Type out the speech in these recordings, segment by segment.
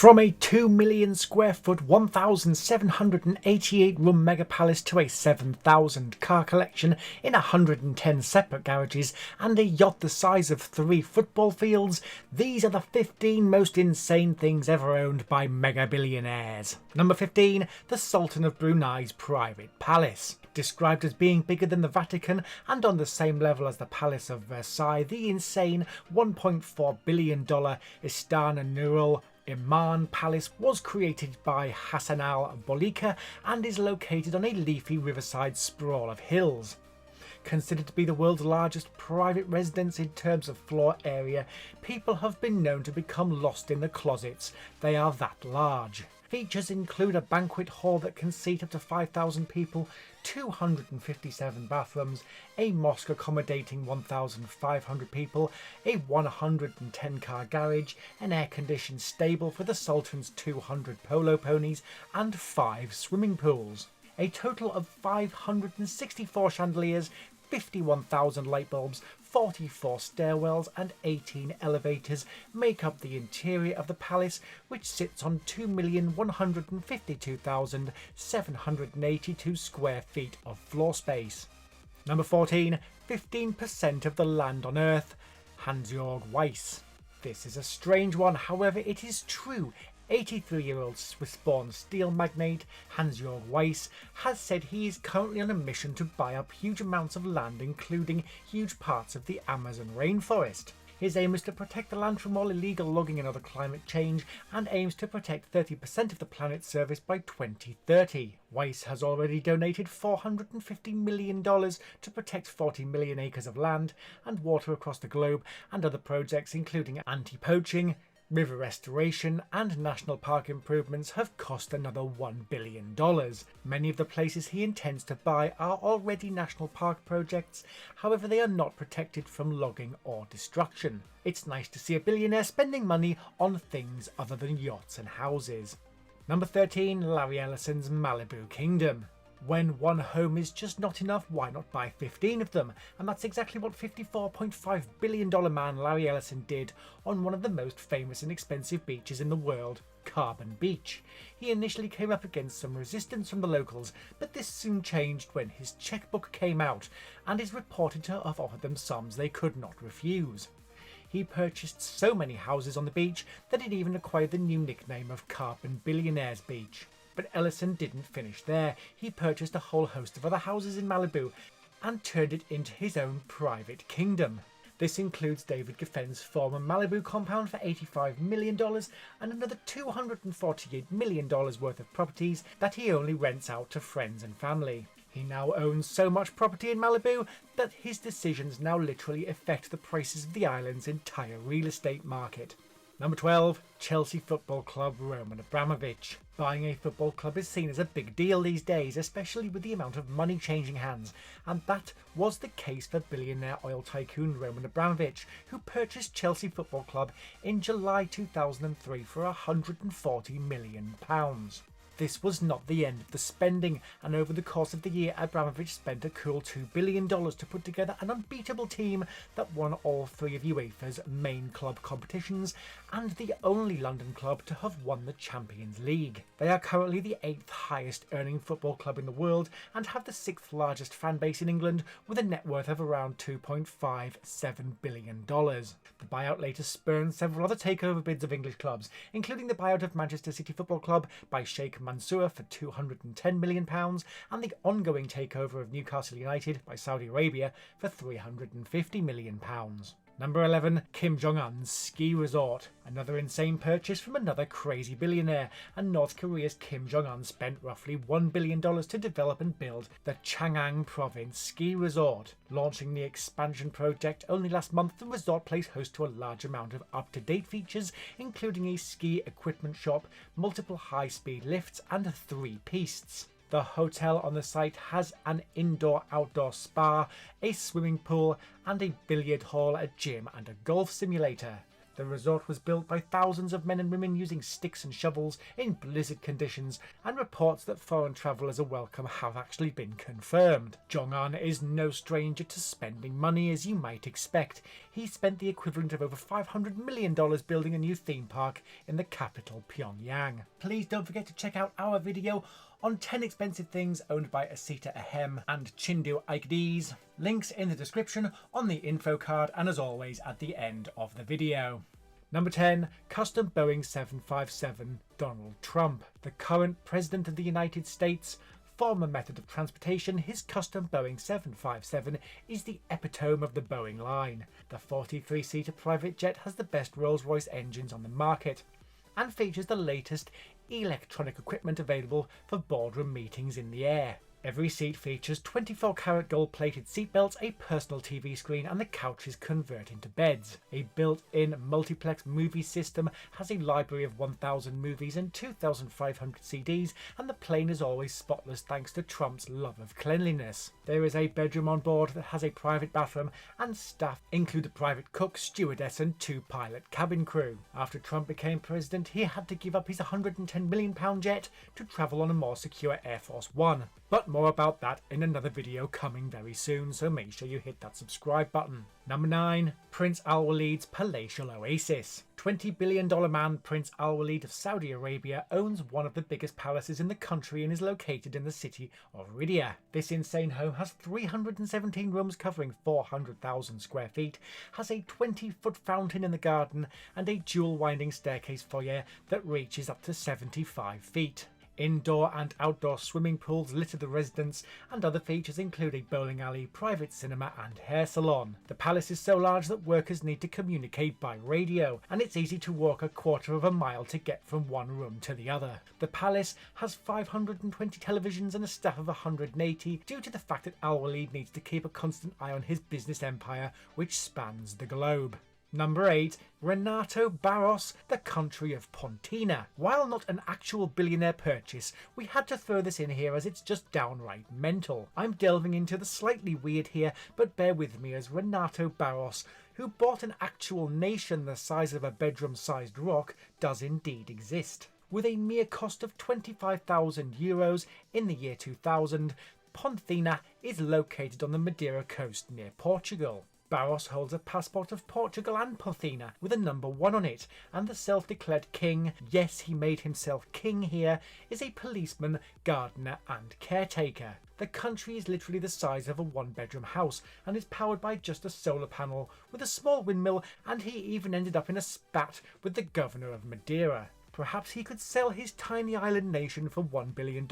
From a 2 million square foot, 1,788 room mega palace to a 7,000 car collection in 110 separate garages and a yacht the size of 3 football fields, these are the 15 most insane things ever owned by mega billionaires. Number 15, the Sultan of Brunei's private palace. Described as being bigger than the Vatican and on the same level as the Palace of Versailles, the insane $1.4 billion Istana Nurul Iman Palace was created by Hassan al-Bolkiah and is located on a leafy riverside sprawl of hills. Considered to be the world's largest private residence in terms of floor area, people have been known to become lost in the closets. They are that large. Features include a banquet hall that can seat up to 5,000 people, 257 bathrooms, a mosque accommodating 1,500 people, a 110-car garage, an air-conditioned stable for the Sultan's 200 polo ponies, and 5 swimming pools. A total of 564 chandeliers, 51,000 light bulbs, 44 stairwells and 18 elevators make up the interior of the palace, which sits on 2,152,782 square feet of floor space. Number 14, 15% of the land on Earth, Hans-Jörg Wyss. This is a strange one, however it is true. 83-year-old Swiss-born steel magnate Hans-Jörg Wyss has said he is currently on a mission to buy up huge amounts of land, including huge parts of the Amazon rainforest. His aim is to protect the land from all illegal logging and other climate change, and aims to protect 30% of the planet's surface by 2030. Wyss has already donated $450 million to protect 40 million acres of land and water across the globe, and other projects including anti-poaching, river restoration and national park improvements have cost another $1 billion. Many of the places he intends to buy are already national park projects, however they are not protected from logging or destruction. It's nice to see a billionaire spending money on things other than yachts and houses. Number 13, Larry Ellison's Malibu Kingdom. When one home is just not enough, why not buy 15 of them? And that's exactly what $54.5 billion man Larry Ellison did on one of the most famous and expensive beaches in the world, Carbon Beach. He initially came up against some resistance from the locals, but this soon changed when his checkbook came out and is reported to have offered them sums they could not refuse. He purchased so many houses on the beach that it even acquired the new nickname of Carbon Billionaires Beach. But Ellison didn't finish there. He purchased a whole host of other houses in Malibu and turned it into his own private kingdom. This includes David Geffen's former Malibu compound for $85 million and another $248 million worth of properties that he only rents out to friends and family. He now owns so much property in Malibu that his decisions now literally affect the prices of the island's entire real estate market. Number 12, Chelsea Football Club Roman Abramovich. Buying a football club is seen as a big deal these days, especially with the amount of money changing hands, and that was the case for billionaire oil tycoon Roman Abramovich, who purchased Chelsea Football Club in July 2003 for £140 million. This was not the end of the spending, and over the course of the year Abramovich spent a cool $2 billion to put together an unbeatable team that won all 3 of UEFA's main club competitions and the only London club to have won the Champions League. They are currently the 8th highest earning football club in the world and have the 6th largest fan base in England with a net worth of around $2.57 billion. The buyout later spurned several other takeover bids of English clubs, including the buyout of Manchester City Football Club by Sheikh Mansour for £210 million and the ongoing takeover of Newcastle United by Saudi Arabia for £350 million. Number 11, Kim Jonguns Ski Resort. Another insane purchase from another crazy billionaire, and North Korea's Kim Jong-un spent roughly $1 billion to develop and build the Chang'an Province Ski Resort. Launching the expansion project only last month, the resort plays host to a large amount of up-to-date features, including a ski equipment shop, multiple high-speed lifts, and 3 pistes. The hotel on the site has an indoor-outdoor spa, a swimming pool, and a billiard hall, a gym, and a golf simulator. The resort was built by thousands of men and women using sticks and shovels in blizzard conditions, and reports that foreign travellers are welcome have actually been confirmed. Jongun is no stranger to spending money, as you might expect. He spent the equivalent of over $500 million building a new theme park in the capital, Pyongyang. Please don't forget to check out our video on 10 expensive things owned by Asita Ahem and Chindu Aikdes. Links in the description, on the info card, and as always at the end of the video. Number 10. Custom Boeing 757 Donald Trump. The current President of the United States' former method of transportation, his custom Boeing 757 is the epitome of the Boeing line. The 43-seater private jet has the best Rolls-Royce engines on the market and features the latest electronic equipment available for boardroom meetings in the air. Every seat features 24-karat gold-plated seatbelts, a personal TV screen, and the couches convert into beds. A built-in multiplex movie system has a library of 1,000 movies and 2,500 CDs, and the plane is always spotless thanks to Trump's love of cleanliness. There is a bedroom on board that has a private bathroom, and staff include a private cook, stewardess, and 2 pilot cabin crew. After Trump became president, he had to give up his £110 million jet to travel on a more secure Air Force One. But more about that in another video coming very soon, so make sure you hit that subscribe button. Number 9. Prince Alwaleed's palatial oasis. $20 billion man Prince Alwaleed of Saudi Arabia owns one of the biggest palaces in the country and is located in the city of Riyadh. This insane home has 317 rooms covering 400,000 square feet, has a 20-foot fountain in the garden, and a dual-winding staircase foyer that reaches up to 75 feet. Indoor and outdoor swimming pools litter the residence, and other features include a bowling alley, private cinema, and hair salon. The palace is so large that workers need to communicate by radio, and it's easy to walk a quarter of a mile to get from one room to the other. The palace has 520 televisions and a staff of 180 due to the fact that Alwaleed needs to keep a constant eye on his business empire, which spans the globe. Number 8. Renato Burrows, the country of Pontina. While not an actual billionaire purchase, we had to throw this in here as it's just downright mental. I'm delving into the slightly weird here, but bear with me, as Renato Burrows, who bought an actual nation the size of a bedroom-sized rock, does indeed exist. With a mere cost of €25,000 in the year 2000, Pontina is located on the Madeira coast near Portugal. Burrows holds a passport of Portugal and Pontina with a number 1 on it, and the self-declared king, yes, he made himself king here, is a policeman, gardener and caretaker. The country is literally the size of a 1-bedroom house and is powered by just a solar panel with a small windmill, and he even ended up in a spat with the governor of Madeira. Perhaps he could sell his tiny island nation for $1 billion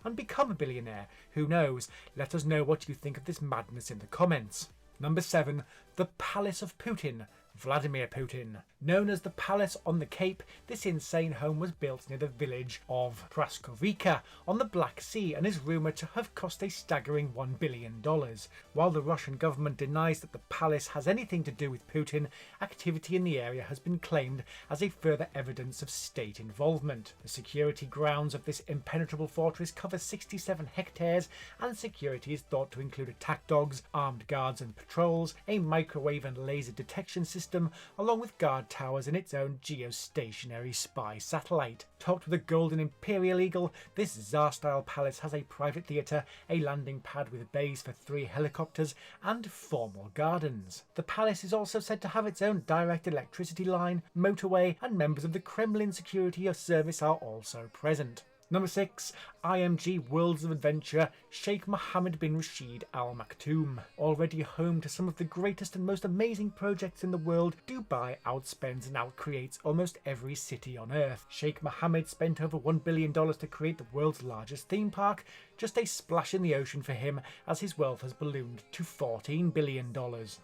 and become a billionaire. Who knows? Let us know what you think of this madness in the comments. Number 7. The Palace of Putin. Vladimir Putin. Known as the Palace on the Cape, this insane home was built near the village of Praskovica on the Black Sea and is rumoured to have cost a staggering $1 billion. While the Russian government denies that the palace has anything to do with Putin, activity in the area has been claimed as a further evidence of state involvement. The security grounds of this impenetrable fortress cover 67 hectares, and security is thought to include attack dogs, armed guards and patrols, a microwave and laser detection system, along with guard towers and its own geostationary spy satellite. Topped with a golden imperial eagle, this Tsar-style palace has a private theatre, a landing pad with bays for 3 helicopters, and formal gardens. The palace is also said to have its own direct electricity line, motorway, and members of the Kremlin security service are also present. Number 6. IMG Worlds of Adventure, Sheikh Mohammed bin Rashid Al Maktoum. Already home to some of the greatest and most amazing projects in the world, Dubai outspends and outcreates almost every city on earth. Sheikh Mohammed spent over $1 billion to create the world's largest theme park, just a splash in the ocean for him as his wealth has ballooned to $14 billion.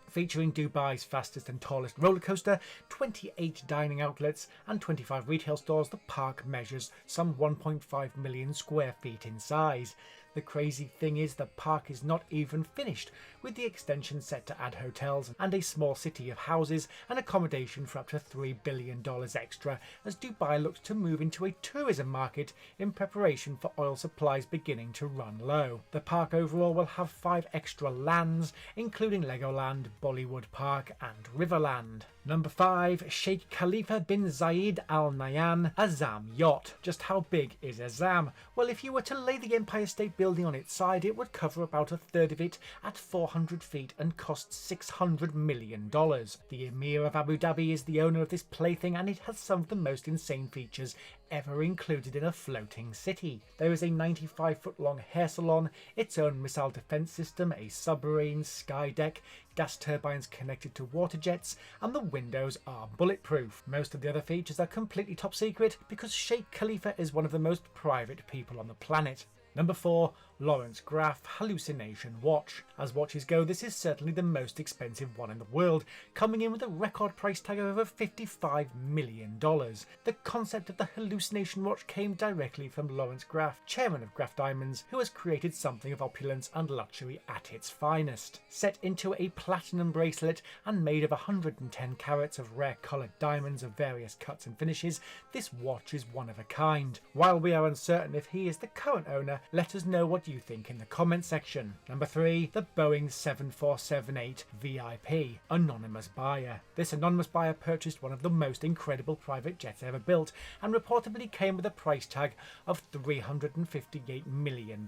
Featuring Dubai's fastest and tallest roller coaster, 28 dining outlets and 25 retail stores, the park measures some 1.5 million square feet in size. The crazy thing is the park is not even finished, with the extension set to add hotels and a small city of houses and accommodation for up to $3 billion extra, as Dubai looks to move into a tourism market in preparation for oil supplies beginning to run low. The park overall will have 5 extra lands, including Legoland, Bollywood Park and Riverland. Number 5. Sheikh Khalifa bin Zayed Al Nahyan Azzam Yacht. Just how big is Azzam? Well, if you were to lay the Empire State Building on its side, it would cover about a third of it at 400 feet and cost $600 million. The Emir of Abu Dhabi is the owner of this plaything, and it has some of the most insane features ever included in a floating city. There is a 95-foot-long hair salon, its own missile defense system, a submarine, sky deck, gas turbines connected to water jets, and the windows are bulletproof. Most of the other features are completely top secret because Sheikh Khalifa is one of the most private people on the planet. Number 4. Lawrence Graff Hallucination Watch. As watches go, this is certainly the most expensive one in the world, coming in with a record price tag of over $55 million. The concept of the hallucination watch came directly from Lawrence Graff, chairman of Graff Diamonds, who has created something of opulence and luxury at its finest. Set into a platinum bracelet and made of 110 carats of rare coloured diamonds of various cuts and finishes, this watch is one of a kind. While we are uncertain if he is the current owner, let us know what you think in the comment section. Number 3. The Boeing 7478 VIP Anonymous Buyer. This anonymous buyer purchased one of the most incredible private jets ever built and reportedly came with a price tag of $358 million.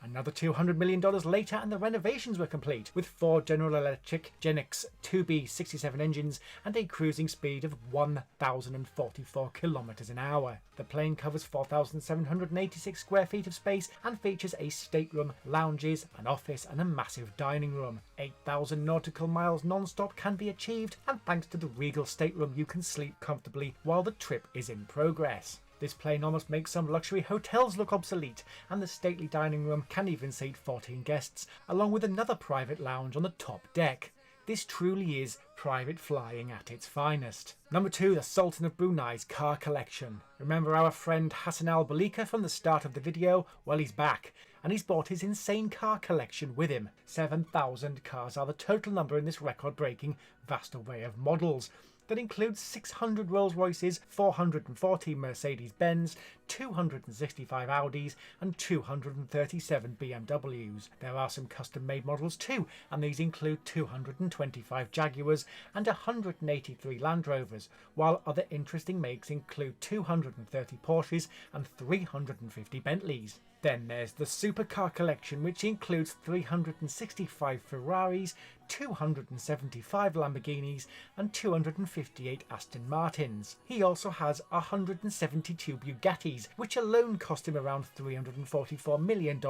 Another $200 million later and the renovations were complete, with 4 General Electric Genx 2B67 engines and a cruising speed of 1,044 kilometers an hour. The plane covers 4,786 square feet of space and features a stateroom, lounges, an office and a massive dining room. 8,000 nautical miles non-stop can be achieved, and thanks to the regal stateroom you can sleep comfortably while the trip is in progress. This plane almost makes some luxury hotels look obsolete, and the stately dining room can even seat 14 guests, along with another private lounge on the top deck. This truly is private flying at its finest. Number 2. The Sultan of Brunei's car collection. Remember our friend Hassan al-Balika from the start of the video? Well, he's back, and he's brought his insane car collection with him. 7,000 cars are the total number in this record-breaking vast array of models. That includes 600 Rolls-Royces, 440 Mercedes-Benz, 265 Audis and 237 BMWs. There are some custom-made models too, and these include 225 Jaguars and 183 Land Rovers, while other interesting makes include 230 Porsches and 350 Bentleys. Then there's the supercar collection, which includes 365 Ferraris, 275 Lamborghinis and 258 Aston Martins. He also has 172 Bugattis, which alone cost him around $344 million,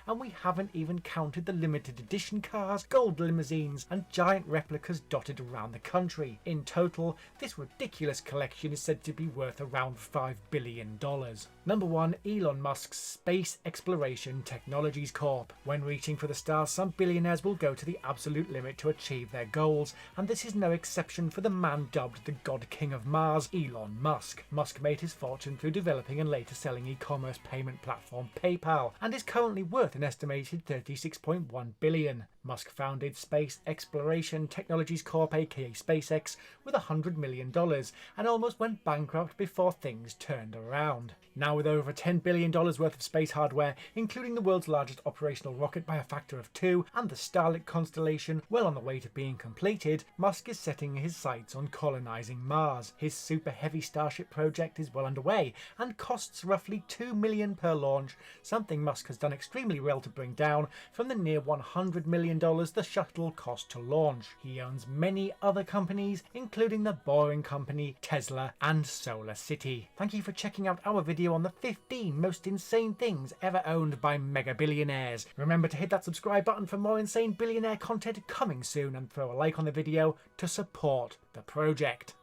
and we haven't even counted the limited edition cars, gold limousines and giant replicas dotted around the country. In total, this ridiculous collection is said to be worth around $5 billion. Number 1. Elon Musk's Space Exploration Technologies Corp. When reaching for the stars, some billionaires will go to the absolute limit to achieve their goals, and this is no exception for the man dubbed the God King of Mars, Elon Musk. Musk made his fortune through developing and later selling e-commerce payment platform PayPal, and is currently worth an estimated $36.1 billion. Musk founded Space Exploration Technologies Corp, aka SpaceX, with $100 million and almost went bankrupt before things turned around. Now with over $10 billion worth of space hardware, including the world's largest operational rocket by a factor of 2 and the Starlink constellation well on the way to being completed, Musk is setting his sights on colonising Mars. His super heavy Starship project is well underway and costs roughly $2 million per launch, something Musk has done extremely well to bring down from the near $100 million the shuttle cost to launch. He owns many other companies, including the Boeing Company, Tesla and Solar City. Thank you for checking out our video on the 15 most insane things ever owned by mega billionaires. Remember to hit that subscribe button for more insane billionaire content coming soon, and throw a like on the video to support the project.